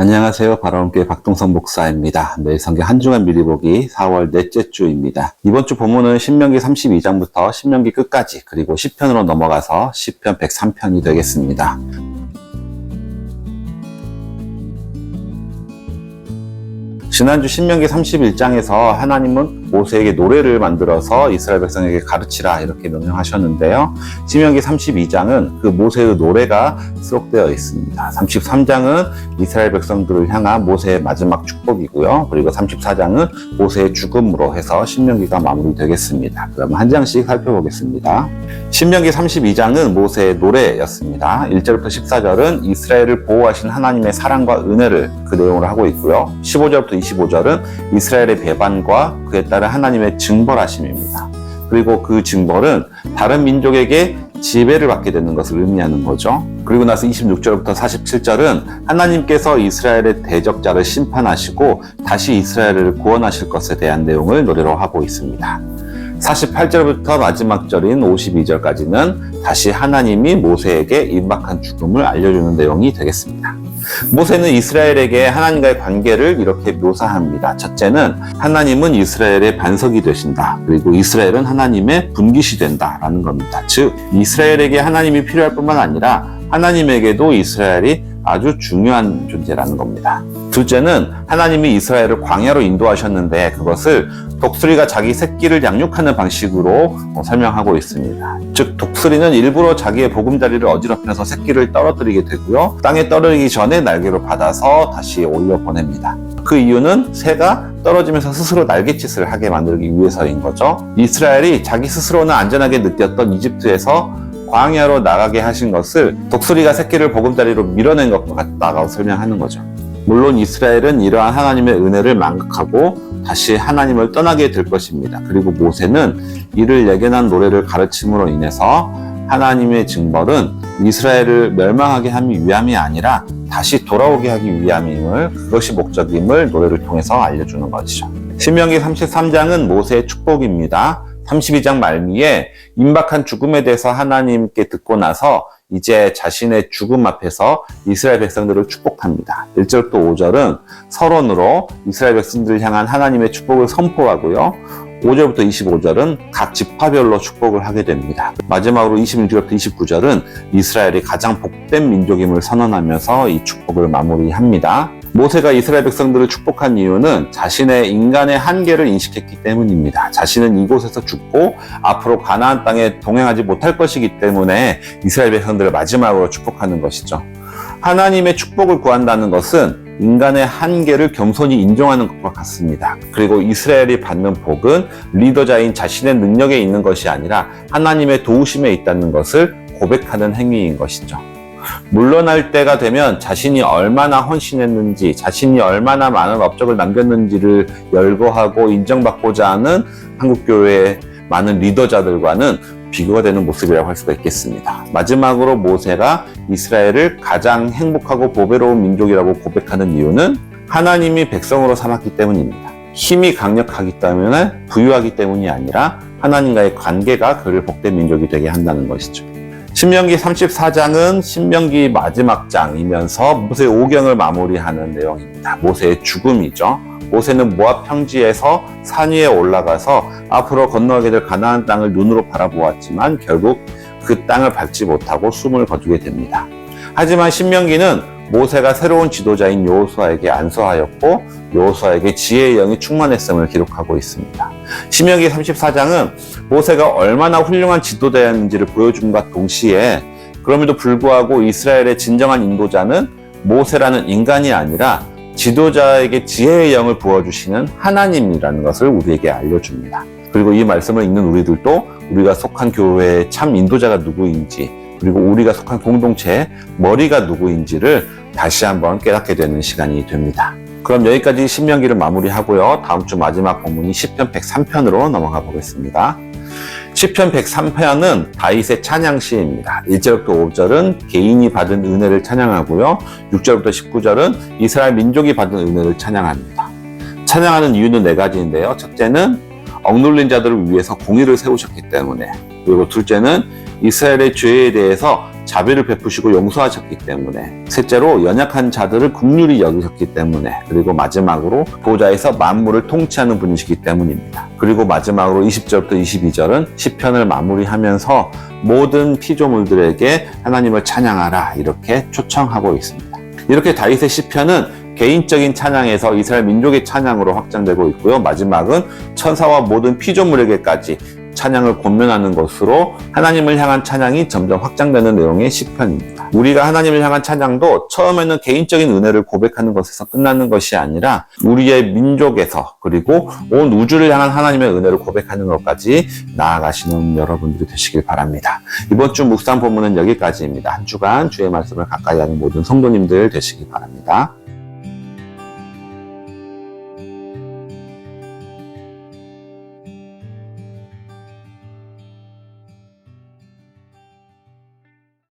안녕하세요. 바라온교회 박동성 목사입니다. 매일 성경 한 주간 미리 보기 4월 넷째 주입니다. 이번 주 본문은 신명기 32장부터 신명기 끝까지 그리고 시편으로 넘어가서 시편 103편이 되겠습니다. 지난주 신명기 31장에서 하나님은 모세에게 노래를 만들어서 이스라엘 백성에게 가르치라 이렇게 명령하셨는데요. 신명기 32장은 그 모세의 노래가 수록되어 있습니다. 33장은 이스라엘 백성들을 향한 모세의 마지막 축복이고요. 그리고 34장은 모세의 죽음으로 해서 신명기가 마무리되겠습니다. 그럼 한 장씩 살펴보겠습니다. 신명기 32장은 모세의 노래였습니다. 1절부터 14절은 이스라엘을 보호하신 하나님의 사랑과 은혜를 그 내용으로 하고 있고요. 15절부터 25절은 이스라엘의 배반과 그에 따른 하나님의 징벌하심입니다. 그리고 그 징벌은 다른 민족에게 지배를 받게 되는 것을 의미하는 거죠. 그리고 나서 26절부터 47절은 하나님께서 이스라엘의 대적자를 심판하시고 다시 이스라엘을 구원하실 것에 대한 내용을 노래로 하고 있습니다. 48절부터 마지막 절인 52절까지는 다시 하나님이 모세에게 임박한 죽음을 알려주는 내용이 되겠습니다. 모세는 이스라엘에게 하나님과의 관계를 이렇게 묘사합니다. 첫째는 하나님은 이스라엘의 반석이 되신다. 그리고 이스라엘은 하나님의 분깃이 된다라는 겁니다. 즉 이스라엘에게 하나님이 필요할 뿐만 아니라 하나님에게도 이스라엘이 아주 중요한 존재라는 겁니다. 둘째는 하나님이 이스라엘을 광야로 인도하셨는데 그것을 독수리가 자기 새끼를 양육하는 방식으로 설명하고 있습니다. 즉 독수리는 일부러 자기의 보금자리를 어지럽혀서 새끼를 떨어뜨리게 되고요. 땅에 떨어지기 전에 날개로 받아서 다시 올려보냅니다. 그 이유는 새가 떨어지면서 스스로 날갯짓을 하게 만들기 위해서인 거죠. 이스라엘이 자기 스스로는 안전하게 느꼈던 이집트에서 광야로 나가게 하신 것을 독수리가 새끼를 보금자리로 밀어낸 것 같다고 설명하는 거죠. 물론 이스라엘은 이러한 하나님의 은혜를 망각하고 다시 하나님을 떠나게 될 것입니다. 그리고 모세는 이를 예견한 노래를 가르침으로 인해서 하나님의 징벌은 이스라엘을 멸망하게 하기 위함이 아니라 다시 돌아오게 하기 위함임을, 그것이 목적임을 노래를 통해서 알려주는 것이죠. 신명기 33장은 모세의 축복입니다. 32장 말미에 임박한 죽음에 대해서 하나님께 듣고 나서 이제 자신의 죽음 앞에서 이스라엘 백성들을 축복합니다. 1절부터 5절은 서론으로 이스라엘 백성들을 향한 하나님의 축복을 선포하고요. 5절부터 25절은 각 지파별로 축복을 하게 됩니다. 마지막으로 26절부터 29절은 이스라엘이 가장 복된 민족임을 선언하면서 이 축복을 마무리합니다. 모세가 이스라엘 백성들을 축복한 이유는 자신의 인간의 한계를 인식했기 때문입니다. 자신은 이곳에서 죽고 앞으로 가나안 땅에 동행하지 못할 것이기 때문에 이스라엘 백성들을 마지막으로 축복하는 것이죠. 하나님의 축복을 구한다는 것은 인간의 한계를 겸손히 인정하는 것과 같습니다. 그리고 이스라엘이 받는 복은 리더자인 자신의 능력에 있는 것이 아니라 하나님의 도우심에 있다는 것을 고백하는 행위인 것이죠. 물러날 때가 되면 자신이 얼마나 헌신했는지, 자신이 얼마나 많은 업적을 남겼는지를 열거하고 인정받고자 하는 한국교회의 많은 리더자들과는 비교가 되는 모습이라고 할 수가 있겠습니다. 마지막으로 모세가 이스라엘을 가장 행복하고 보배로운 민족이라고 고백하는 이유는 하나님이 백성으로 삼았기 때문입니다. 힘이 강력하기 때문에, 부유하기 때문이 아니라 하나님과의 관계가 그를 복된 민족이 되게 한다는 것이죠. 신명기 34장은 신명기 마지막 장이면서 모세의 오경을 마무리하는 내용입니다. 모세의 죽음이죠. 모세는 모압 평지에서 산 위에 올라가서 앞으로 건너가게 될 가나안 땅을 눈으로 바라보았지만 결국 그 땅을 밟지 못하고 숨을 거두게 됩니다. 하지만 신명기는 모세가 새로운 지도자인 여호수아에게 안수하였고 여호수아에게 지혜의 영이 충만했음을 기록하고 있습니다. 신명기 34장은 모세가 얼마나 훌륭한 지도자였는지를 보여줌과 동시에 그럼에도 불구하고 이스라엘의 진정한 인도자는 모세라는 인간이 아니라 지도자에게 지혜의 영을 부어주시는 하나님이라는 것을 우리에게 알려줍니다. 그리고 이 말씀을 읽는 우리들도 우리가 속한 교회의 참 인도자가 누구인지, 그리고 우리가 속한 공동체의 머리가 누구인지를 다시 한번 깨닫게 되는 시간이 됩니다. 그럼 여기까지 신명기를 마무리하고요. 다음 주 마지막 본문이 시편 103편으로 넘어가 보겠습니다. 시편 103편은 다윗의 찬양시입니다. 1절부터 5절은 개인이 받은 은혜를 찬양하고요. 6절부터 19절은 이스라엘 민족이 받은 은혜를 찬양합니다. 찬양하는 이유는 4가지인데요. 첫째는 억눌린 자들을 위해서 공의를 세우셨기 때문에, 그리고 둘째는 이스라엘의 죄에 대해서 자비를 베푸시고 용서하셨기 때문에, 셋째로 연약한 자들을 긍휼히 여기셨기 때문에, 그리고 마지막으로 보좌에서 만물을 통치하는 분이시기 때문입니다. 그리고 마지막으로 20절부터 22절은 시편을 마무리하면서 모든 피조물들에게 하나님을 찬양하라 이렇게 초청하고 있습니다. 이렇게 다윗의 시편은 개인적인 찬양에서 이스라엘 민족의 찬양으로 확장되고 있고요. 마지막은 천사와 모든 피조물에게까지 찬양을 권면하는 것으로 하나님을 향한 찬양이 점점 확장되는 내용의 시편입니다. 우리가 하나님을 향한 찬양도 처음에는 개인적인 은혜를 고백하는 것에서 끝나는 것이 아니라 우리의 민족에서 그리고 온 우주를 향한 하나님의 은혜를 고백하는 것까지 나아가시는 여러분들이 되시길 바랍니다. 이번 주 묵상 본문은 여기까지입니다. 한 주간 주의 말씀을 가까이 하는 모든 성도님들 되시길 바랍니다.